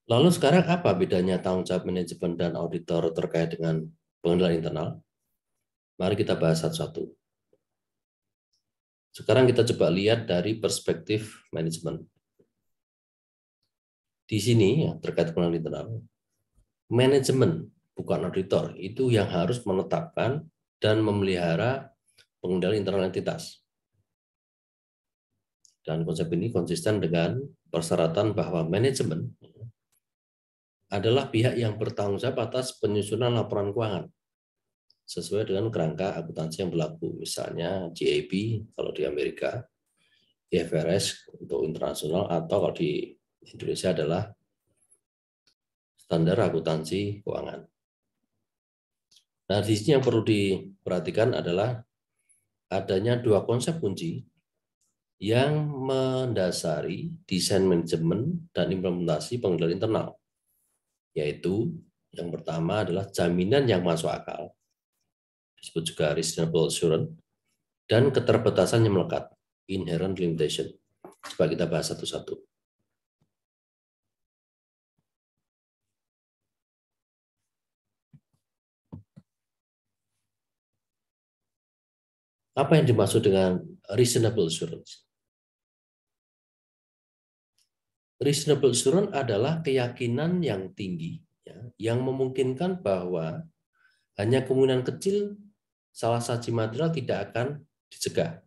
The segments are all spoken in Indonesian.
Lalu sekarang apa bedanya tanggung jawab manajemen dan auditor terkait dengan pengendalian internal? Mari kita bahas satu-satu. Sekarang kita coba lihat dari perspektif manajemen. Di sini ya, terkait pengendalian internal, manajemen bukan auditor itu yang harus menetapkan dan memelihara pengendalian internal entitas. Dan konsep ini konsisten dengan persyaratan bahwa manajemen adalah pihak yang bertanggung jawab atas penyusunan laporan keuangan sesuai dengan kerangka akuntansi yang berlaku, misalnya GAAP kalau di Amerika, IFRS untuk internasional, atau kalau di Indonesia adalah standar akuntansi keuangan. Nah, di sini yang perlu diperhatikan adalah adanya dua konsep kunci yang mendasari desain manajemen dan implementasi pengendalian internal, yaitu yang pertama adalah jaminan yang masuk akal, disebut juga reasonable assurance, dan keterbatasan yang melekat, inherent limitation. Coba kita bahas satu-satu. Apa yang dimaksud dengan reasonable assurance? Reasonable assurance adalah keyakinan yang tinggi, ya, yang memungkinkan bahwa hanya kemungkinan kecil salah satu material tidak akan dicegah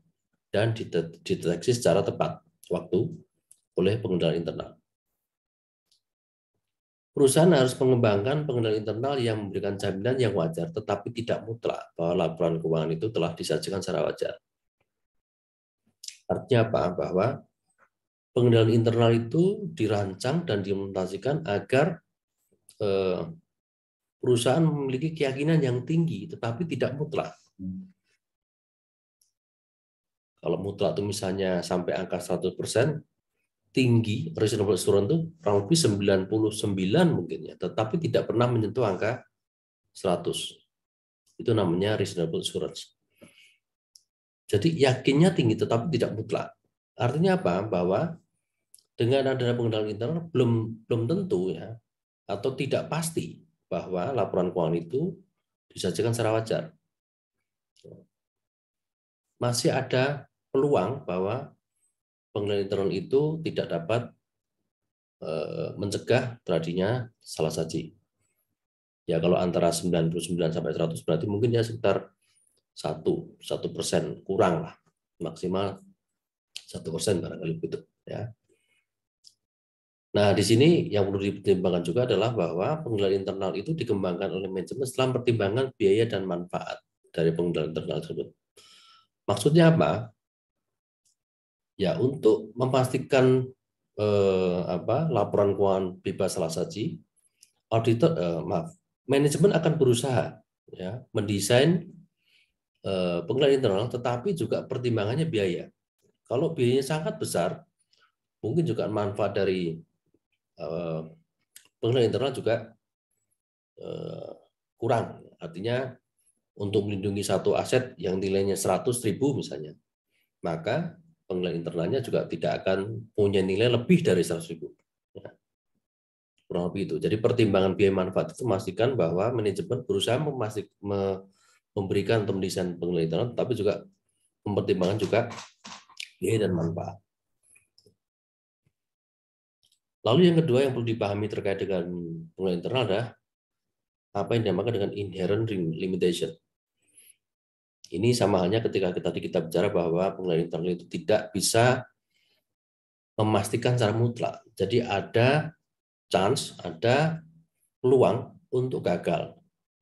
dan dideteksi secara tepat waktu oleh pengendalian internal. Perusahaan harus mengembangkan pengendalian internal yang memberikan jaminan yang wajar, tetapi tidak mutlak bahwa laporan keuangan itu telah disajikan secara wajar. Artinya apa? Bahwa pengendalian internal itu dirancang dan diimplementasikan agar perusahaan memiliki keyakinan yang tinggi, tetapi tidak mutlak. Kalau mutlak itu misalnya sampai angka 100%, tinggi, reasonable assurance itu kurang lebih 99 mungkin ya, tetapi tidak pernah menyentuh angka 100. Itu namanya reasonable assurance. Jadi yakinnya tinggi tetapi tidak mutlak. Artinya apa? Bahwa dengan adanya pengendalian internal belum tentu ya, atau tidak pasti bahwa laporan keuangan itu disajikan secara wajar. Masih ada peluang bahwa pengendalian internal itu tidak dapat mencegah terjadinya salah saji. Ya kalau antara 99 sampai 100 berarti mungkin ya sekitar 1% kurang lah, maksimal 1% barangkali begitu ya. Nah, di sini yang perlu dipertimbangkan juga adalah bahwa pengendalian internal itu dikembangkan oleh manajemen setelah pertimbangan biaya dan manfaat dari pengendalian internal tersebut. Maksudnya apa? Ya, untuk memastikan laporan keuangan bebas salah saji, manajemen akan berusaha ya mendesain pengendalian internal, tetapi juga pertimbangannya biaya. Kalau biayanya sangat besar, mungkin juga manfaat dari pengendalian internal juga kurang. Artinya untuk melindungi satu aset yang nilainya 100.000 misalnya, maka pengendalian internalnya juga tidak akan punya nilai lebih dari 100.000. Ya, kurang lebih itu. Jadi pertimbangan biaya manfaat itu memastikan bahwa manajemen berusaha memberikan atau mendesain pengendalian internal, tapi juga mempertimbangkan juga biaya dan manfaat. Lalu yang kedua yang perlu dipahami terkait dengan pengendalian internal adalah apa yang dinamakan dengan inherent limitation. Ini sama halnya ketika kita bicara bahwa pengendalian internal itu tidak bisa memastikan secara mutlak. Jadi ada chance, ada peluang untuk gagal.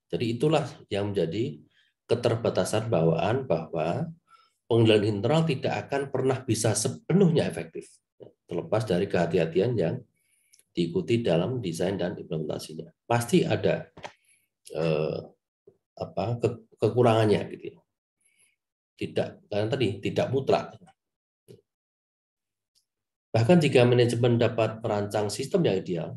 Jadi itulah yang menjadi keterbatasan bawaan bahwa pengendalian internal tidak akan pernah bisa sepenuhnya efektif, terlepas dari kehati-hatian yang diikuti dalam desain dan implementasinya. Pasti ada kekurangannya gitu. Tidak, karena tadi tidak mutlak. Bahkan jika manajemen dapat merancang sistem yang ideal,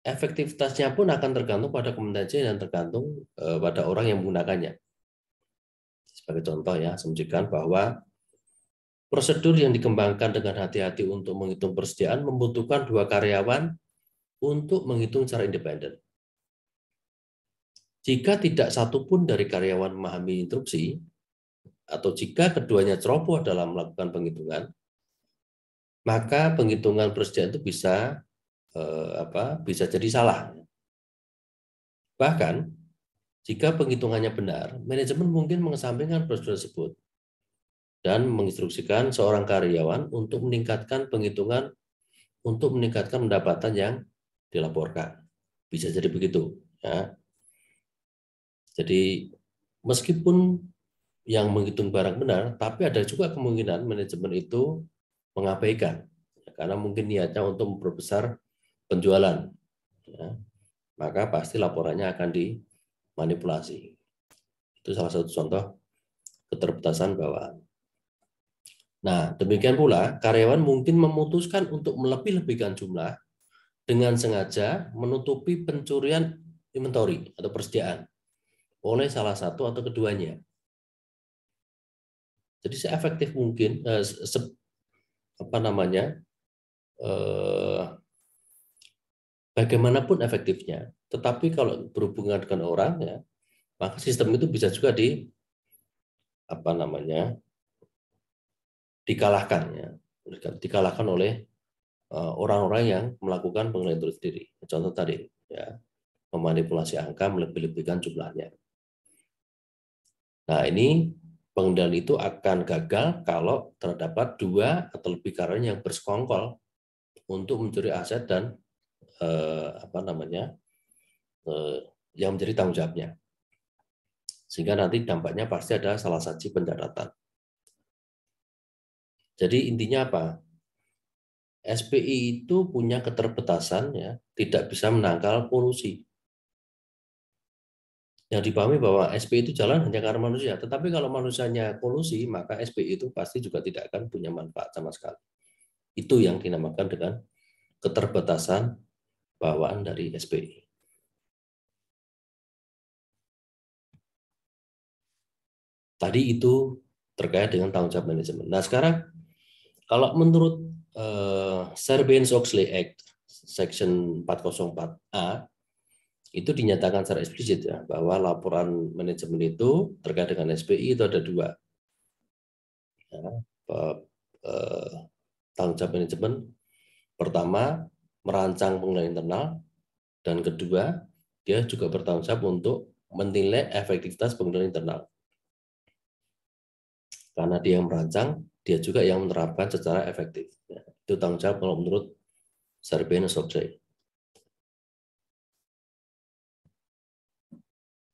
efektivitasnya pun akan tergantung pada kompetensi dan tergantung pada orang yang menggunakannya. Sebagai contoh ya, saya menunjukkan bahwa prosedur yang dikembangkan dengan hati-hati untuk menghitung persediaan membutuhkan 2 karyawan untuk menghitung secara independen. Jika tidak satupun dari karyawan memahami instruksi, atau jika keduanya ceroboh dalam melakukan penghitungan, maka penghitungan persediaan itu bisa jadi salah. Bahkan jika penghitungannya benar, manajemen mungkin mengesampingkan prosedur tersebut dan menginstruksikan seorang karyawan untuk meningkatkan penghitungan untuk meningkatkan pendapatan yang dilaporkan. Bisa jadi begitu. Ya. Jadi meskipun yang menghitung barang benar, tapi ada juga kemungkinan manajemen itu mengabaikan, karena mungkin niatnya untuk memperbesar penjualan. Ya. Maka pasti laporannya akan dimanipulasi. Itu salah satu contoh keterbatasan bawaan. Nah, demikian pula karyawan mungkin memutuskan untuk melebih-lebihkan jumlah dengan sengaja menutupi pencurian inventory atau persediaan oleh salah satu atau keduanya. Jadi seefektif mungkin, bagaimanapun efektifnya, tetapi kalau berhubungan dengan orang, ya, maka sistem itu bisa juga dikalahkan, ya, dikalahkan oleh orang-orang yang melakukan pengendalian itu sendiri. Contoh tadi, ya, memanipulasi angka, melebih-lebihkan jumlahnya. Nah, ini pengendalian itu akan gagal kalau terdapat dua atau lebih karyawan yang bersekongkol untuk mencuri aset dan yang menjadi tanggung jawabnya. Sehingga nanti dampaknya pasti ada salah satu pendaratan. Jadi intinya apa? SPI itu punya keterbatasan, ya, tidak bisa menangkal polusi. Yang dipahami bahwa SPI itu jalan hanya karena manusia, tetapi kalau manusianya polusi, maka SPI itu pasti juga tidak akan punya manfaat sama sekali. Itu yang dinamakan dengan keterbatasan bawaan dari SPI. Tadi itu terkait dengan tanggung jawab manajemen. Nah, sekarang kalau menurut Sarbanes-Oxley Act Section 404A itu dinyatakan secara eksplisit, ya, bahwa laporan manajemen itu terkait dengan SPI itu ada dua. Ya, tanggung jawab manajemen pertama merancang pengendalian internal, dan kedua dia juga bertanggung jawab untuk menilai efektivitas pengendalian internal. Karena dia yang merancang, dia juga yang menerapkan secara efektif. Ya, itu tanggung jawab kalau menurut Sarbanes-Oxley.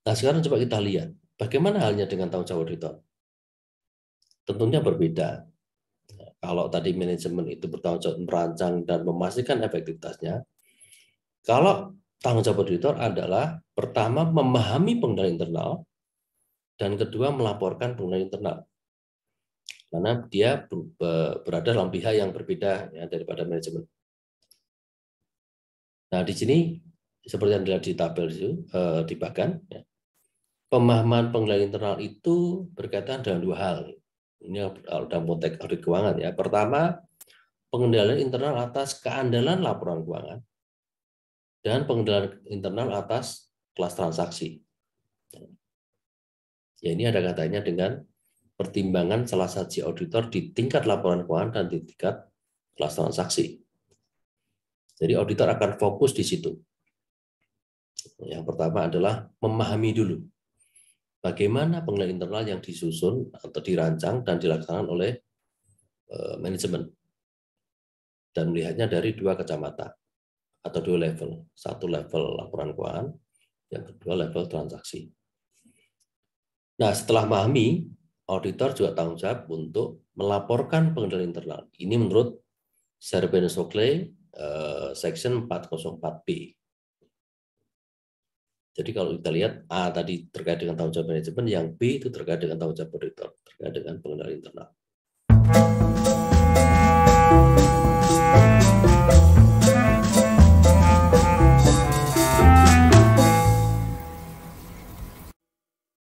Nah, sekarang coba kita lihat bagaimana halnya dengan tanggung jawab auditor. Tentunya berbeda. Kalau tadi manajemen itu bertanggung jawab merancang dan memastikan efektivitasnya, kalau tanggung jawab auditor adalah pertama memahami pengendalian internal, dan kedua melaporkan pengendalian internal. Karena dia berada dalam pihak yang berbeda, ya, daripada manajemen. Nah, di sini seperti yang dilihat di tabel itu di bagan, ya, pemahaman pengendalian internal itu berkaitan dengan dua hal. Ini dalam konteks audit keuangan, ya. Pertama, pengendalian internal atas keandalan laporan keuangan dan pengendalian internal atas kelas transaksi. Ya, ini ada katanya dengan pertimbangan salah satu auditor di tingkat laporan keuangan dan di tingkat kelas transaksi. Jadi auditor akan fokus di situ. Yang pertama adalah memahami dulu bagaimana pengendalian internal yang disusun atau dirancang dan dilaksanakan oleh manajemen, dan melihatnya dari dua kacamata atau dua level. Satu level laporan keuangan, yang kedua level transaksi. Nah, setelah memahami, auditor juga tanggung jawab untuk melaporkan pengendalian internal. Ini menurut Sarbanes-Oxley Section 404B. Jadi kalau kita lihat A tadi terkait dengan tanggung jawab manajemen, yang B itu terkait dengan tanggung jawab auditor, terkait dengan pengendalian internal.